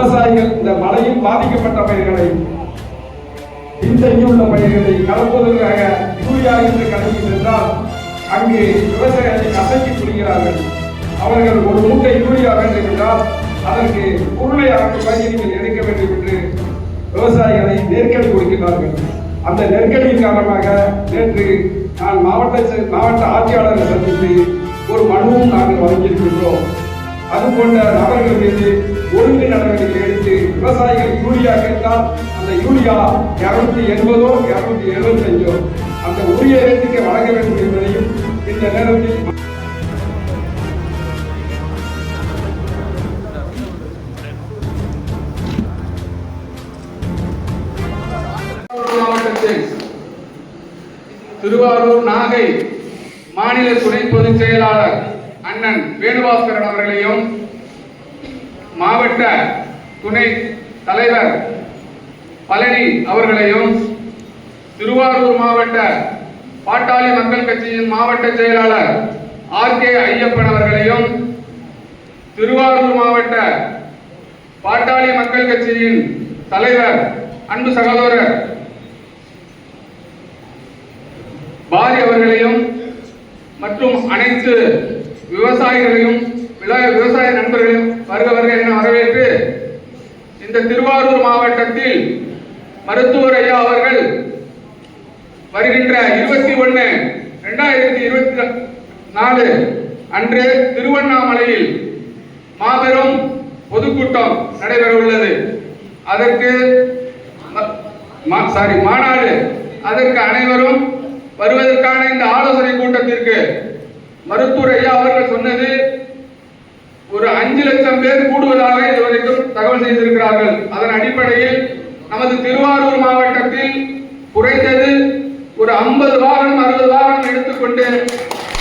விவசாயிகள் இந்த மழையில் பாதிக்கப்பட்ட பயிர்களை பின்தங்கியுள்ள பயிர்களை கலப்பதற்காக யூரியா என்று கலந்து சென்றால் அங்கு விவசாயிகளை கசக்கி குடிக்கிறார்கள். அவர்கள் ஒரு மூட்டை யூரியா வேண்டும் என்றால் அதற்கு பொருளை 6 ரூபாய்க்கு நீங்கள் எடுக்க வேண்டும் என்று விவசாயிகளை நெருக்கடி கொடுக்கிறார்கள். அந்த நெருக்கடியின் காரணமாக நேற்று நான் மாவட்ட ஆட்சியாளரை சந்தித்து ஒரு மனுவும் நாங்கள் வழங்கியிருக்கின்றோம். அதுபோன்ற நபர்கள் மீது ஒழுங்கு நடவடிக்கை எடுத்து விவசாயிகள் யூரியா கேட்டால் அந்த யூரியா 280 275 அந்த உரிய ரேட்டுக்கு வழங்க வேண்டும் என்பதையும் இந்த நேரத்தில் மாவட்டத்தில் திருவாரூர் நாகை மாநில துணை பொதுச் செயலாளர் அண்ணன் வேணுபாஸ்கரன் அவர்களையும் மாவட்ட துணை தலைவர் பழனி அவர்களையும் திருவாரூர் மாவட்ட பாட்டாளி மக்கள் கட்சியின் மாவட்ட செயலாளர் RK ஐயப்பன் அவர்களையும் திருவாரூர் மாவட்ட பாட்டாளி மக்கள் கட்சியின் தலைவர் அன்பு சகோதரர் பாரி அவர்களையும் மற்றும் அனைத்து விவசாயிகளையும் விவசாய நண்பர்களையும் வருக என வரவேற்று இந்த திருவாரூர் மாவட்டத்தில் மருத்துவர் ஐயா அவர்கள் வருகின்ற 21/2024 அன்று திருவண்ணாமலையில் மாபெரும் பொதுக்கூட்டம் நடைபெற உள்ளது. அதற்கு மாநாடு அதற்கு அனைவரும் வருவதற்கான இந்த ஆலோசனை கூட்டத்திற்கு மருத்துவர் ஐயா அவர்கள் சொன்னது ஒரு 5 லட்சம் பேர் கூடுவதாக இதுவரைக்கும் தகவல் செய்திருக்கிறார்கள். அதன் அடிப்படையில் நமது திருவாரூர் மாவட்டத்தில் குறைந்தது ஒரு 50 வாகனம் 60 வாகனம் எடுத்துக்கொண்டு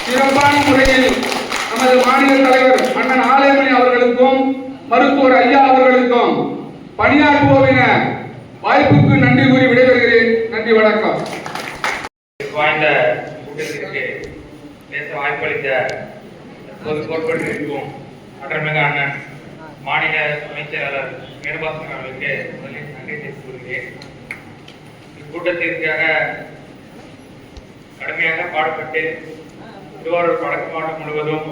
சிறப்பான முறையில் நமது மாநில தலைவர் அண்ணன் ஆலயமணி அவர்களுக்கும் மருத்துவர் ஐயா அவர்களுக்கும் பணியாற்றுவோம் என வாய்ப்புக்கு நன்றி கூறி விடைபெறுகிறேன். நன்றி, வணக்கம். வாய்ந்த கூட்டத்திற்கு பேச வாய்ப்பளித்த பொறுப்பேற்றிருக்கும் அற்றமிகு அண்ணன் மாநில துணைச் செயலாளர் வேணுபாஸ்கரன் அவர்களுக்கு முதலில் நன்றி தெரிவித்துக் கொள்கிறேன். இக்கூட்டத்திற்காக கடுமையாக பாடுபட்டு திருவாரூர் வடக்கு மாவட்டம் முழுவதும்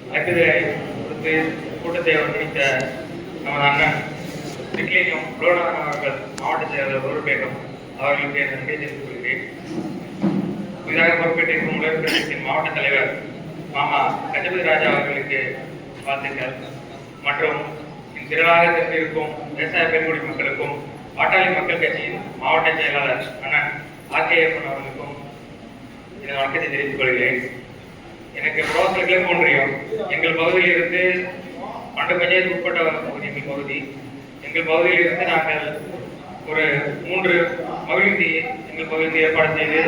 அழைப்புதலை கொடுத்து கூட்டத்தை ஒருங்கிணைத்த நமது அண்ணன் திக்லிங்கம் லோகநாதன் அவர்கள் மாவட்ட செயலாளர் பொறுப்பேற்கும் அவர்களுக்கு நன்றி தெரிவித்துக் கொள்கிறேன். புதிதாக பொறுப்பேற்றிருக்கும் உலக பிரதேசத்தின் மாவட்ட தலைவர் மாமா கஜபதி ராஜா அவர்களுக்கு வாழ்த்துக்கள் மற்றும் திரளாக தெரிந்திருக்கும் விவசாய பெருங்குடி மக்களுக்கும் பாட்டாளி மக்கள் கட்சியின் மாவட்ட செயலாளர் அண்ணன் RK ஐயப்பன் அவர்களுக்கும் எனது வணக்கத்தை தெரிவித்துக் கொள்கிறேன். எனக்கு புரோசல் கிழக்கு ஒன்றியம் எங்கள் பகுதியில் இருந்து 12 பஞ்சாயத்து உட்பட்ட பகுதி எங்கள் பகுதி. எங்கள் பகுதியில் இருந்து நாங்கள் ஒரு 3 மகிழ்ச்சி எங்கள் பகுதியில் ஏற்பாடு செய்து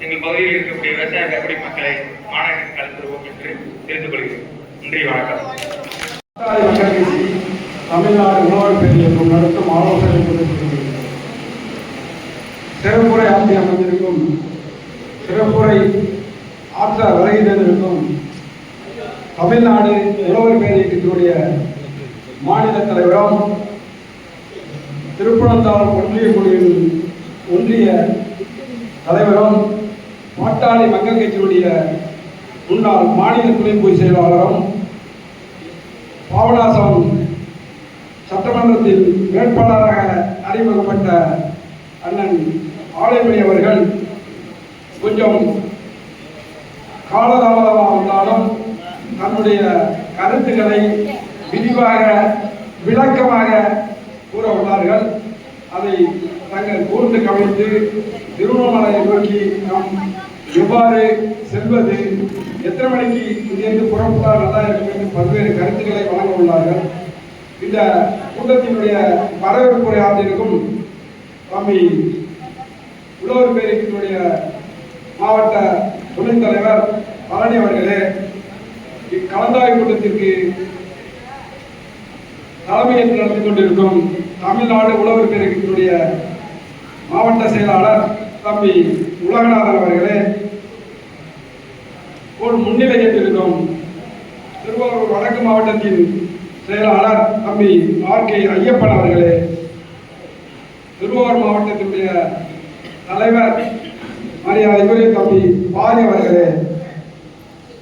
எங்கள் பகுதியில் இருக்கக்கூடிய விவசாய பெருங்குடி மக்களை மாநாட்டிற்கு அழைத்துருவோம் என்று தெரிந்து கொள்கிறேன். நன்றி, வணக்கம். தமிழ்நாடு உணவு பெரியக்கும் நடத்தும் ஆலோசனை சிறப்புரை ஆட்சி அமைந்திருக்கும் சிறப்புரை ஆற்ற வருகின்றிருக்கும் தமிழ்நாடு உழவர் பேரியக்கத்தினுடைய மாநில தலைவரும் திருப்பனந்தாள் ஒன்றிய தலைவரும் பாட்டாளி மக்கள் கட்சியினுடைய முன்னாள் மாநில துணை பொதுச் செயலாளரும் பாபநாசம் சட்டமன்றத்தில் வேட்பாளராக அறிமுகப்பட்ட அண்ணன் ஆலயமணி அவர்கள் கொஞ்சம் காலதாமதமாக வந்தாலும் தன்னுடைய கருத்துக்களை விரிவாக விளக்கமாக கூற உள்ளார்கள். அதை தங்கள் கூர்ந்து கவனித்து திருவண்ணாமலையை நோக்கி நாம் எவ்வாறு செல்வது, எத்தனை மணிக்கு இங்கிருந்து புறப்பட்டால் நல்லா இருக்கும் என்று பல்வேறு கருத்துக்களை வழங்க உள்ளார்கள். இந்த கூட்டத்தினுடைய வரவேற்புரை ஆற்றிருக்கும் சுவாமி உழவர் பேரியக்கத்தினுடைய மாவட்ட துணைத் தலைவர் பழனி அவர்களே, இக்கலந்தாய்வு கூட்டத்திற்கு தலைமையேற்று நடத்தி கொண்டிருக்கும் தமிழ்நாடு உழவர் பேரியக்கத்தினுடைய மாவட்ட செயலாளர் தம்பி உலகநாதன் அவர்களே, முன்னிலை ஏற்றிருக்கும் திருவாரூர் வடக்கு மாவட்டத்தின் செயலாளர் தம்பி ஆர்.கே. ஐயப்பன் அவர்களே, திருவாரூர் மாவட்டத்தினுடைய தலைவர் மரியாதைக்குரிய தம்பி பாரி அவர்களே,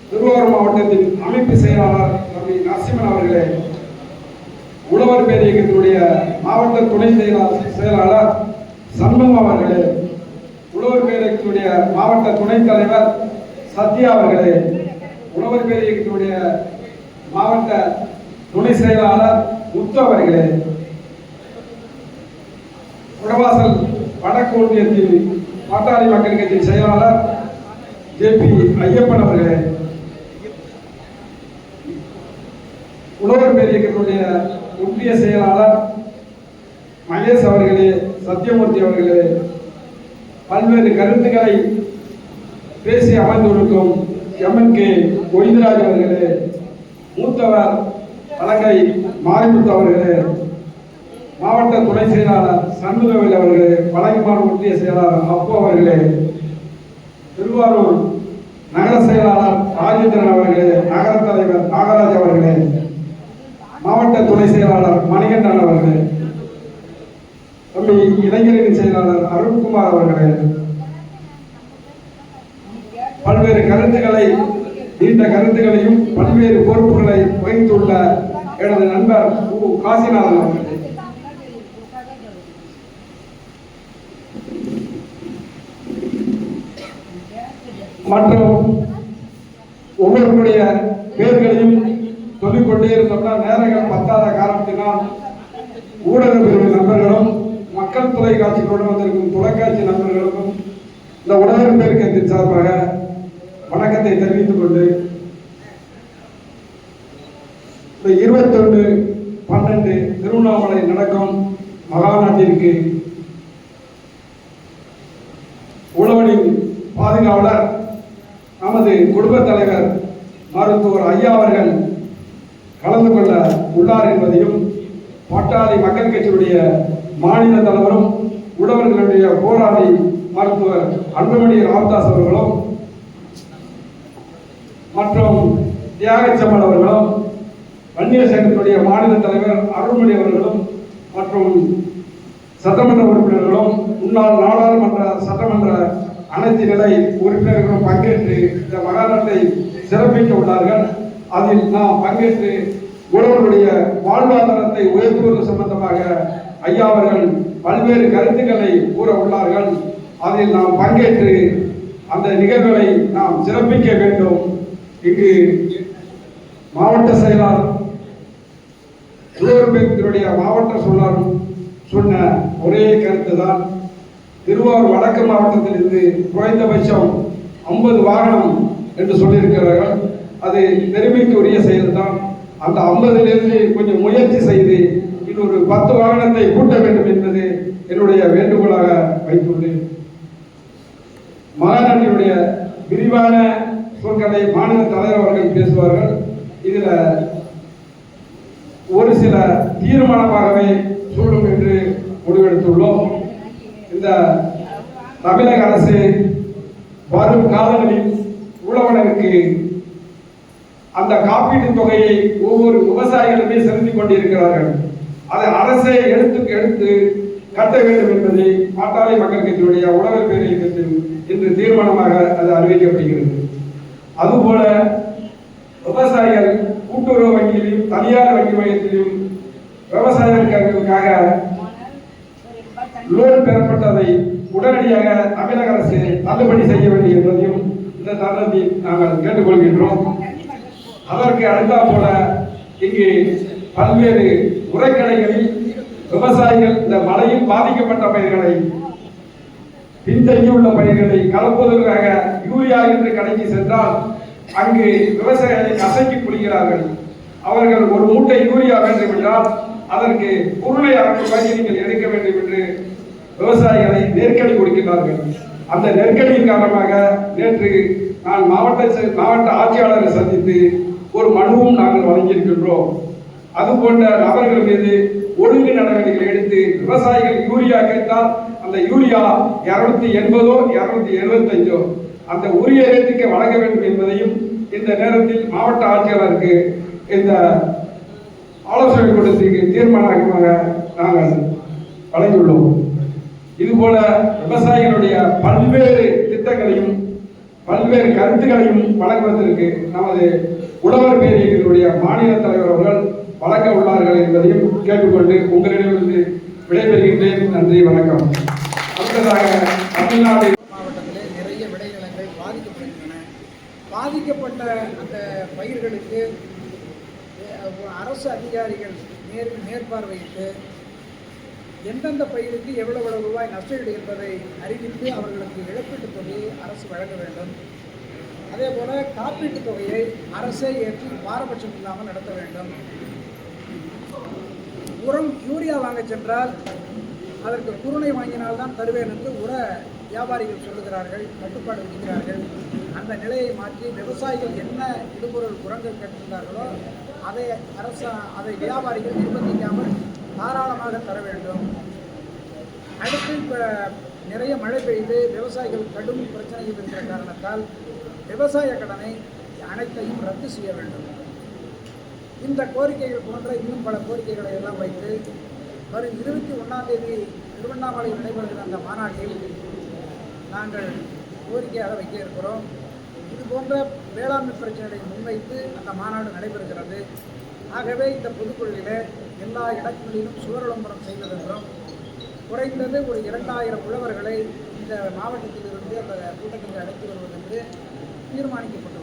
திருவாரூர் மாவட்டத்தின் அமைப்பு செயலாளர் தம்பி நரசிம்மன் அவர்களே, உழவர் பேர் இயக்கத்தினுடைய மாவட்ட துணை செயலாளர் சண்முகம் அவர்களே, உழவர் பேர் இயக்கத்தினுடைய மாவட்ட துணைத் தலைவர் சத்யா அவர்களே, உழவர் பேர் இயக்கத்தினுடைய மாவட்ட துணை செயலாளர் முத்து அவர்களே, குடவாசல் வடக்கு ஒன்றியத்தில் பாட்டாளி மக்கள் கட்சி செயலாளர் ஜே.பி. ஐயப்பன் அவர்களே, உழவர் பேர் இயக்கத்தினுடைய ஒன்றிய செயலாளர் மகேஷ் அவர்களே, சத்தியமூர்த்தி அவர்களே, பல்வேறு கருத்துக்களை பேசி அமர்ந்திருக்கும் எம்.என்.கே. கோவிந்தராஜ் அவர்களே, மூத்தவர் வழங்கை மாரிமுத்து அவர்களே, மாவட்ட துணை செயலாளர் சண்முகவேல் அவர்களே, வழங்குமாறு ஒன்றிய செயலாளர் அப்பு அவர்களே, திருவாரூர் நகர செயலாளர் ராஜேந்திரன் அவர்களே, நகர தலைவர் நாகராஜ் அவர்களே, மாவட்ட துணை செயலாளர் மணிகண்டன் அவர்களே, தம்பி இளைஞரின் செயலாளர் அருண்குமார் அவர்களே, பல்வேறு கருத்துக்களை நீண்ட கருத்துக்களையும் பல்வேறு பொறுப்புகளை வகித்துள்ள எனது நண்பர் காசிநாதன் அவர்களே, மற்றும் ஒவ்வொருடைய பேர்களையும் சொல்லிக்கொண்டே இருந்தோம்னா நேரங்கள் பத்தாத காரணத்தினால் ஊடக பிரிவு நண்பர்களும் மக்கள் தொலைக்காட்சி கொண்டு வந்திருக்கும் தொலைக்காட்சி நண்பர்களுக்கும் இந்த உழவர் பேரியக்கத்தின் சார்பாக வணக்கத்தை தெரிவித்துக் கொண்டு 21/12 திருவண்ணாமலை நடக்கும் மகாநாட்டிற்கு உழவனின் பாதுகாவலர் நமது குடும்ப தலைவர் மருத்துவர் ஐயா அவர்கள் கலந்து கொள்ள உள்ளார் என்பதையும் பாட்டாளி மக்கள் கட்சியுடைய மாநில தலைவரும் உழவர்களுடைய போராளி மருத்துவர் அன்புமணி ராமதாஸ் அவர்களும் மற்றும் தியாகச்சம்மன் அவர்களும் வன்னியர் சங்கத்தினுடைய மாநில தலைவர் அருள்மொழி அவர்களும் மற்றும் சட்டமன்ற உறுப்பினர்களும் முன்னாள் நாடாளுமன்ற சட்டமன்ற அனைத்து நிலை உறுப்பினர்களும் பங்கேற்று இந்த மகாநாட்டை சிறப்பிக்க உள்ளார்கள். அதில் நாம் பங்கேற்று உழவர்களுடைய வாழ்வாதாரத்தை உயர்த்துவது சம்பந்தமாக ஐயா அவர்கள் பல்வேறு கருத்துக்களை கூற உள்ளார்கள். அதில் நாம் பங்கேற்று அந்த நிகழ்வுகளை நாம் சிறப்பிக்க வேண்டும். இங்கு மாவட்ட செயலாளர் உழவர் மாவட்ட செயலாளர் சொன்ன ஒரே கருத்து தான், திருவாரூர் வடக்கு மாவட்டத்திலிருந்து குறைந்தபட்சம் 50 வாகனம் என்று சொல்லியிருக்கிறார்கள். அது பெருமைக்கு உரிய செயல்தான். அந்த 50லிருந்து கொஞ்சம் முயற்சி செய்து இன்னொரு 10 வாகனத்தை கூட்ட வேண்டும் என்பது என்னுடைய வேண்டுகோளாக வைத்துள்ளேன். மகாநாட்டினுடைய விரிவான சொற்களை மாநில தலைவர் அவர்கள் பேசுவார்கள். இதுல ஒரு சில தீர்மானமாகவே சொல்லும் என்று முடிவெடுத்துள்ளோம். இந்த தமிழக அரசு வரும் காலங்களில் உழவனுக்கு அந்த காப்பீட்டு தொகையை ஒவ்வொரு விவசாயிகளுமே செலுத்திக் கொண்டிருக்கிறார்கள். அதை அரசே எடுத்து கட்ட வேண்டும் என்பதை பாட்டாளி மக்கள் கட்சியுடைய உழவர் பேரியக்கத்தில் இன்று தீர்மானமாக அது அறிவிக்கப்படுகிறது. அதுபோல விவசாயிகள் கூட்டுறவு வங்கியிலும் தனியார் வங்கி மையத்திலும் விவசாயிகளுக்காக லோன் பெறப்பட்டதை உடனடியாக தமிழக அரசு தள்ளுபடி செய்ய வேண்டும் என்பதையும் இந்த தருணத்தில் நாங்கள் கேட்டுக்கொள்கின்றோம். அதற்கு அடுத்தா போல இங்கு பல்வேறு உரைக்கடைகளில் விவசாயிகள் இந்த மழையில் பாதிக்கப்பட்ட பயிர்களை பின்தங்கியுள்ள பயிர்களை கலப்பதற்காக யூரியா என்று கடைக்கு சென்றால் அங்கு விவசாயிகளை கசக்கி புரிகிறார்கள். அவர்கள் ஒரு மூட்டை யூரியா வேண்டும் என்றால் அதற்கு பொருளை அரசு நீங்கள் எடுக்க வேண்டும் என்று விவசாயிகளை நெருக்கடி கொடுக்கிறார்கள். அந்த நெருக்கடியின் காரணமாக நேற்று நான் மாவட்ட ஆட்சியாளரை சந்தித்து ஒரு மனுவும் நாங்கள் வழங்கியிருக்கின்றோம். அதுபோன்ற நபர்கள் மீது ஒழுங்கு நடவடிக்கைகள் எடுத்து விவசாயிகள் யூரியா கேட்டால் அந்த யூரியா 280 275 அந்த உரிய ரேட்டுக்கு வழங்க வேண்டும் என்பதையும் இந்த நேரத்தில் மாவட்ட ஆட்சியாளருக்கு இந்த ஆலோசனை கூட்டத்துக்கு தீர்மானமாக நாங்கள் வழங்கியுள்ளோம். இதுபோல விவசாயிகளுடைய பல்வேறு திட்டங்களையும் பல்வேறு கருத்துக்களையும் வழங்குவதற்கு நமது உழவர் பேரியக்கத்தினுடைய மாநில தலைவர் அவர்கள் வழங்க உள்ளார்கள் என்பதையும் கேட்டுக்கொண்டு உங்களிடமிருந்து விடைபெறுகின்றேன். நன்றி, வணக்கம். அடுத்ததாக தமிழ்நாடு மாவட்டத்திலே நிறைய விளைநிலங்கள் பாதிக்கப்படுகின்றன. பாதிக்கப்பட்ட அந்த பயிர்களுக்கு அரசு அதிகாரிகள் மேற்பார்வையிட்டு எந்தெந்த பயிருக்கு எவ்வளவு ரூபாய் நஷ்டஈடு என்பதை அறிவித்து அவர்களுக்கு இழப்பீட்டுத் தொகையை அரசு வழங்க வேண்டும். அதே போல காப்பீட்டுத் தொகையை அரசே ஏற்றி பாரபட்சம் இல்லாமல் நடத்த வேண்டும். உரம் யூரியா வாங்க சென்றால் அதற்கு குருணை வாங்கினால்தான் தருவேன் என்று வியாபாரிகள் சொல்லுகிறார்கள், கட்டுப்பாடு விதிக்கிறார்கள். அந்த நிலையை மாற்றி விவசாயிகள் என்ன இடுபொருள் உரங்கள் கேட்டிருந்தார்களோ அதை வியாபாரிகள் நிர்பந்திக்காமல் தாராளமாக தர வேண்டும். அடுத்து இப்போ நிறைய மழை பெய்து விவசாயிகள் கடும் பிரச்சனையில் இருக்கிற காரணத்தால் விவசாய கடனை அனைத்தையும் ரத்து செய்ய வேண்டும். இந்த கோரிக்கைகள் போன்ற இன்னும் பல கோரிக்கைகளை எல்லாம் வைத்து வரும் 21ஆம் தேதி திருவண்ணாமலையில் நடைபெறுகிற அந்த மாநாட்டில் நாங்கள் கோரிக்கையாக வைக்க இருக்கிறோம். இது போன்ற வேளாண்மை பிரச்சனைகளை முன்வைத்து அந்த மாநாடு நடைபெறுகிறது. ஆகவே இந்த பொதுக்குழுவில் எல்லா இடங்களிலும் சுவர் விளம்பரம் செய்வதென்றும் குறைந்தது ஒரு 2000 உழவர்களை இந்த மாவட்டத்திலிருந்து அந்த கூட்டத்தில் அழைத்து வருவதென்று தீர்மானிக்கப்பட்டுள்ளது.